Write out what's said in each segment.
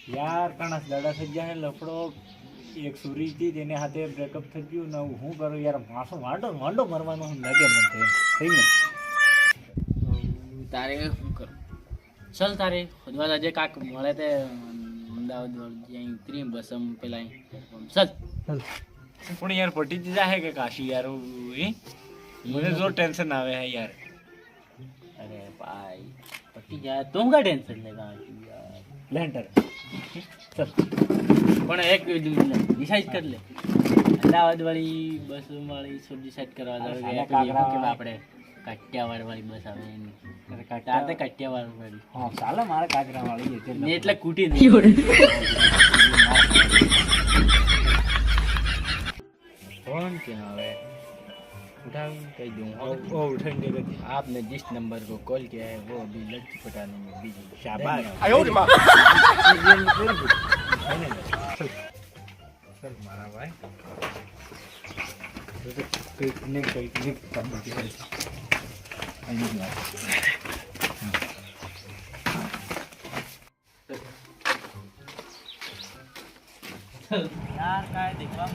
યાર કણસ દાડા થઈ ગયા લફડો એક સુરી હતી તેને હાથે બ્રેકઅપ થઈ ગયું ને હું કરું યાર માસો વાંડો મરવાનો હું લાગે મને થઈ ગયું તારે શું કરું ચાલ તારે ખોદવા આજે કાક મળે તે અમદાવાદ જ્યાં ઉતરી બસમ પેલા ચાલ પણ યાર પટી જ જાય કે કાશી યાર મને જો ટેન્શન આવે હે યાર અરે ભાઈ પટી જાય તો હું કા ટેન્શન લેવા યાર લેન્ટર ચાલ પણ એક ડિસાઈડ કરી લે અમદાવાદ વાળી બસ વાળી શું ડિસાઈડ કરવા જાવ કે આપણે કાઠિયાવાડ વાળી બસ આવે એની કાઠિયાવાડ વાળી હા ચાલો મારે કાકરા વાળી ને એટલે કૂટી फोन क्यों आवे उठाओ कह दूँ ओ उठाएंगे गति आपने जिस नंबर को कॉल किया है वो अभी लड़की पटाने में बिजी शाबाश आयो रे मां चल मारा भाई तो कई काम होती है आई नहीं यार काय देखवा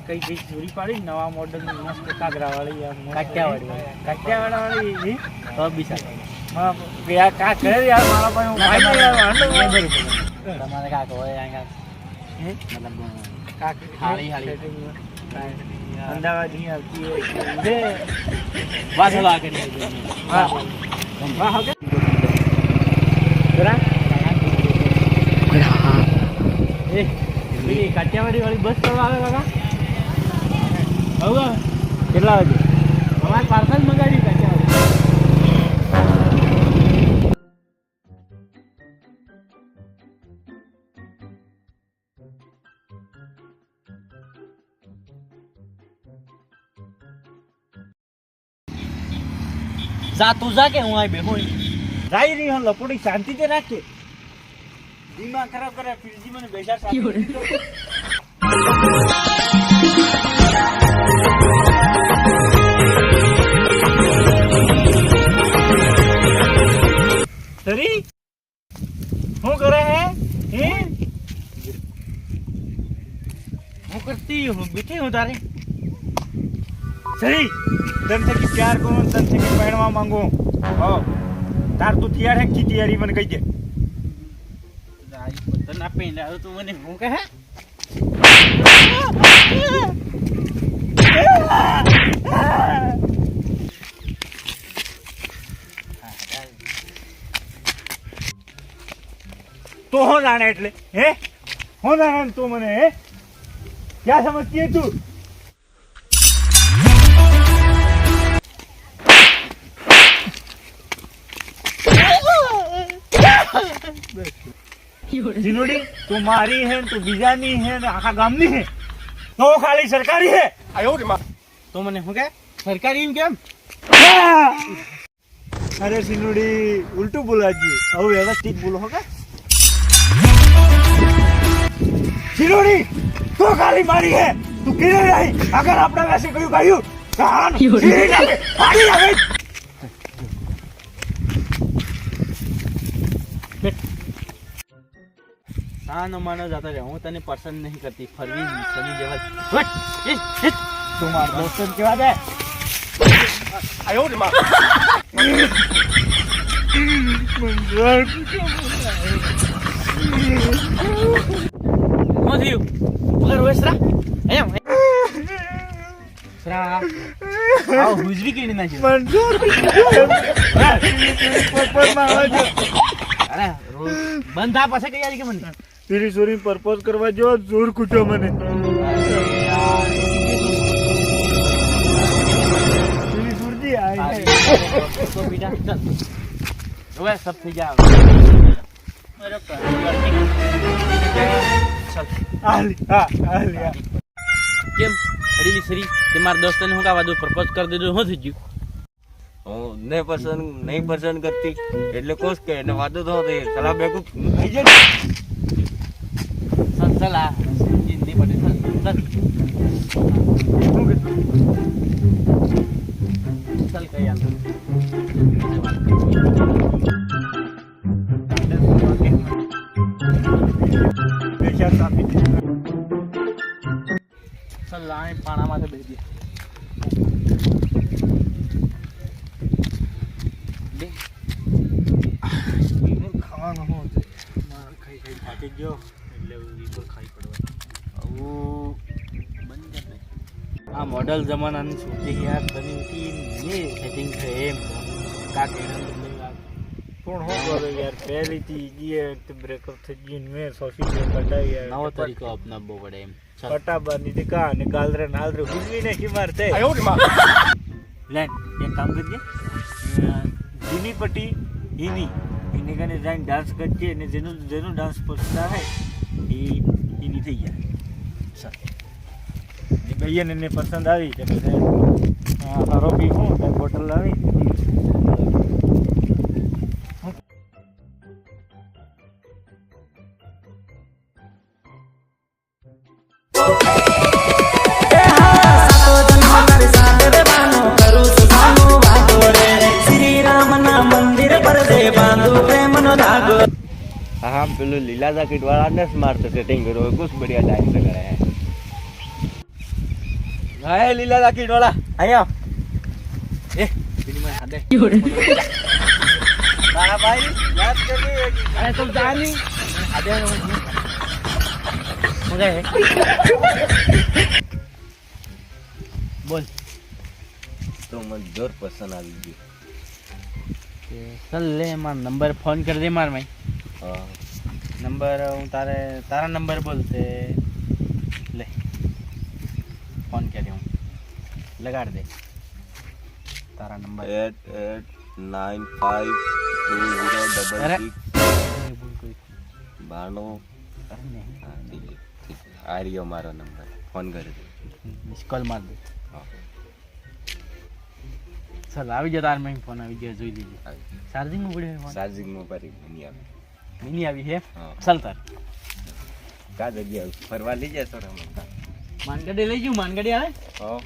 કઈ ચોરી પાડી નવા મોડલ ની મસ્ત કાગરા વાળી કાઠિયાવાડ વાળી તો બીસા યાર કા કરે યાર મારા પાસે તમારે કાક હોય આયા મતલબ કાક હાળી અમદાવાદ ની આવતી હોય વાસવા કરી વાહ વાહ ઓકે કાઠિયાવાડી વાળી બસ કરવા આવે કાકા હવે કેટલા વાગે અમારે પાર્સલ મંગાવ્યું કાઠિયાવાડી જા તું જા કે હું આ બેહો જાય રહી હું લપોડી શાંતિ તે રાખે દિમાગ ખરાબ કરે ફિરજી મને બેસા સરી શું કરે હે હું કરતી હું બેઠી હું તારે સરી તન से प्यार करूं तन से पहनवा मांगू हो तार तू तैयार है की तैयारी मन कही दे તો ના પહેરાયો તું મને હું કહે तो हो जाने એટલે હે हो जाने तू મને હે क्या समझती है तू जिनोड़ी तू मारी है तू बीजानी है आखा गामनी है तो खाली सरकारी है आयो रे मां તો મને હું કહે સરકારી એમ કેમ अरे सिनुड़ी उल्टू बोला जी अब व्यवस्थित बोलो होगा सिनुड़ी तो खाली मारी है तू किधर आई अगर आपने वैसे कोई भाई कान सीधी जाके फाड़ी आ गई હા નો માનો જાતો રે હું તને પસંદ નહીં કરતી ફરવી સની જેવા तुम्हारे दोस्तों की बात है आयो रे मां હું થયું વગર વેસરા એમ સરા આવ હુજરી કેડી નાખી मंजूर पर मावा અરે રોજ બંધ થા પછી કઈ કે મને तेरी सोरी प्रपोज करवा जो जोर कुटो मने तेरी सुरजी आई તો બીજા ચલ હવે સબ થઈ જાવ અરે ચલ आलिया કેમ હડીલી સરી તે મારા દોસ્તને હું કા વાદો પ્રપોઝ કરી દીધું હું થઈ ગયું હું નહીં પસંદ કરતી એટલે કોસ કે એને વાદો તો થઈ સલાહ બેકુપ आई जे ચલ ચલ આ જિંદગી પડે ચલ ચલ કઈ આલ સાફી ચાલ લાય પાણામાં તો બેસી ખાવાનું શું હતું મારે ખાઈ ખાઈ થાકી ગયો એટલે વીગો ખાઈ પડવા આવું બંધ કર દે. આ મોડલ જમાનાની છોકરી યાર બની હતી ને સેટિંગ થાય એમ કા કેળા પણ શું કરો યાર પહેલીથી ગયે તો બ્રેકઅપ થઈ ગયું ને મેં સોશિયલ મીડિયા કટાવી યાર નવો તરીકો અપનાવવો પડે એમ. ચાલ પટાબાની તે કા ને ગાલરે નાલરે હુજવી ને કી મારતે 哎呦我的妈！ લેન એક કામ કરજે જૂની પટ્ટી હિની એને કને જઈને ડાન્સ કરજે અને જેનું ડાન્સ પસંદ આવે એ એની થઈ જાય જે ભાઈને એને પસંદ આવી તો પછી હારો બી હું ત્યાં બોટલ લાવી हाँ पेलो लीला जैकेट वाला ने स्मार्ट सेटिंग करो कुछ बढ़िया टाइम से करे है हाय लीला जैकेट वाला आया એ પેલી મને હાથે तारा भाई याद कर ली અરે તું જાની હાથે મજા હે બોલ तो मन जोर पसंद आ गई ચાલ લે માર નંબર ફોન કરી દે માર ભાઈ हाँ નંબર હું તારા નંબર બોલ તે લે ફોન કર્યો હું લગાડ દે તારા નંબર 88952066 અરે बानो અરે નહીં हाँ ठीक है आ रही हो हमारा नंबर फोन कर दे મિસ કોલ માર દે हाँ ચાલ આવી જા તાર મેં ફોન આવી ગયો જોઈ લીધી ચાર્જિંગમાં પડ્યો ફોન चार्जिंग में पर नहीं आ મિની આવી છે हाँ ચાલ તાર का जगह फरवा लीजिए सर हम માનગઢી લઈ જઉં માનગઢી આવે हाँ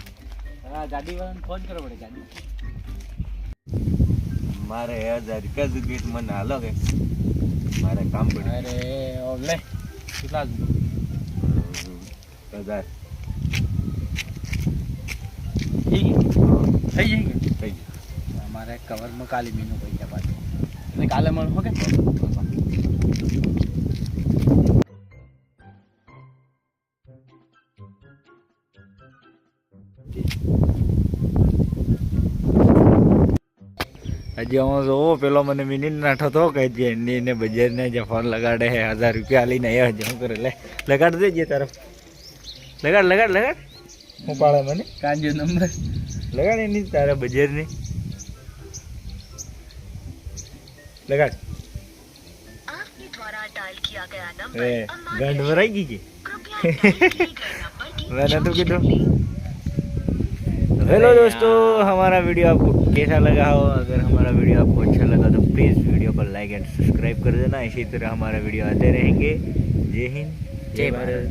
હા ગાડી વાળાને ફોન કરવો પડે ગાડી मारे 1000 रुपया जगह मन हालो के मारे काम पड़े અરે ઓ લે કેટલા 1000 થઈ ગઈ થઈ જઈ ગઈ થઈ ગયું અમારે કવરમાં કાલી મીનું પૈસા પાછું એટલે કાલે મળો હો કે હજી હું જોવો પેલો મને મિનિટ નાઠો તો કહે છે એની ને બજારને જે ફોન લગાડે હે 1000 રૂપિયા લઈને આવ્યો હજી શું કરે લે લગાડ દેજે તરફ લગાડ લગાડ લગાડ હું પાડે મને કાંજો નંબર લગાડ એની તારા બજારની લગાડ आपके द्वारा डायल किया गया ए नंबर गंड भराई गई के मैंने तो किधर हेलो दोस्तों हमारा वीडियो आपको कैसा लगा हो अगर हमारा वीडियो आपको अच्छा लगा तो प्लीज़ वीडियो को लाइक एंड सब्सक्राइब कर देना इसी तरह हमारा वीडियो आते रहेंगे जय हिंद जय भारत।